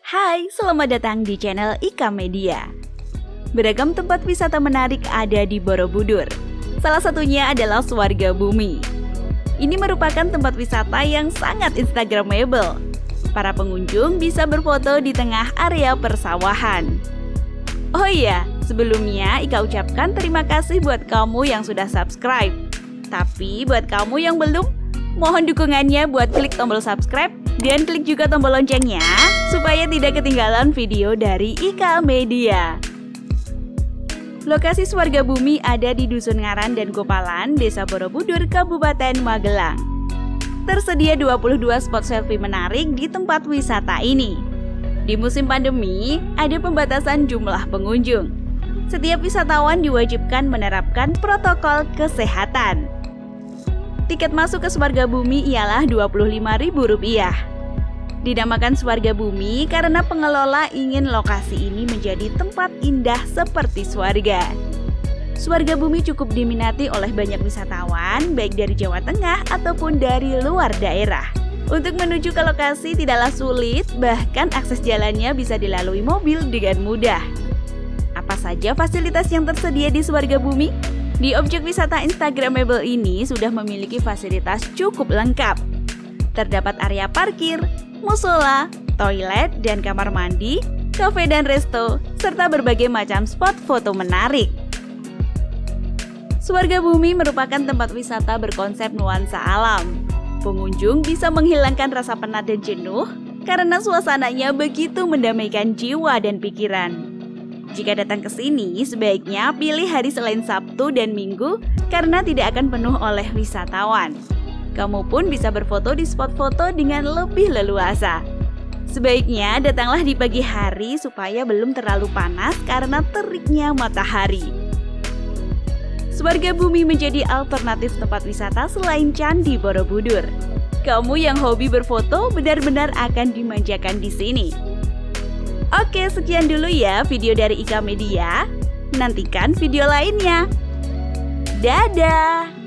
Hai, selamat datang di channel Ika Media. Beragam tempat wisata menarik ada di Borobudur. Salah satunya adalah Swarga Bumi. Ini merupakan tempat wisata yang sangat instagramable. Para pengunjung bisa berfoto di tengah area persawahan. Oh iya, sebelumnya Ika ucapkan terima kasih buat kamu yang sudah subscribe. Tapi buat kamu yang belum, mohon dukungannya buat klik tombol subscribe dan klik juga tombol loncengnya supaya tidak ketinggalan video dari Ika Media. Lokasi Swarga Bumi ada di Dusun Ngaran dan Gopalan, Desa Borobudur, Kabupaten Magelang. Tersedia 22 spot selfie menarik di tempat wisata ini. Di musim pandemi, ada pembatasan jumlah pengunjung. Setiap wisatawan diwajibkan menerapkan protokol kesehatan. Tiket masuk ke Swarga Bumi ialah Rp25.000. Dinamakan Swarga Bumi karena pengelola ingin lokasi ini menjadi tempat indah seperti swarga. Swarga Bumi cukup diminati oleh banyak wisatawan, baik dari Jawa Tengah ataupun dari luar daerah. Untuk menuju ke lokasi tidaklah sulit, bahkan akses jalannya bisa dilalui mobil dengan mudah. Apa saja fasilitas yang tersedia di Swarga Bumi? Di objek wisata instagramable ini sudah memiliki fasilitas cukup lengkap. Terdapat area parkir, musola, toilet dan kamar mandi, kafe dan resto, serta berbagai macam spot foto menarik. Swarga Bumi merupakan tempat wisata berkonsep nuansa alam. Pengunjung bisa menghilangkan rasa penat dan jenuh karena suasananya begitu mendamaikan jiwa dan pikiran. Jika datang ke sini, sebaiknya pilih hari selain Sabtu dan Minggu karena tidak akan penuh oleh wisatawan. Kamu pun bisa berfoto di spot foto dengan lebih leluasa. Sebaiknya datanglah di pagi hari supaya belum terlalu panas karena teriknya matahari. Swarga Bumi menjadi alternatif tempat wisata selain Candi Borobudur. Kamu yang hobi berfoto benar-benar akan dimanjakan di sini. Oke, sekian dulu ya video dari Ika Media. Nantikan video lainnya. Dadah!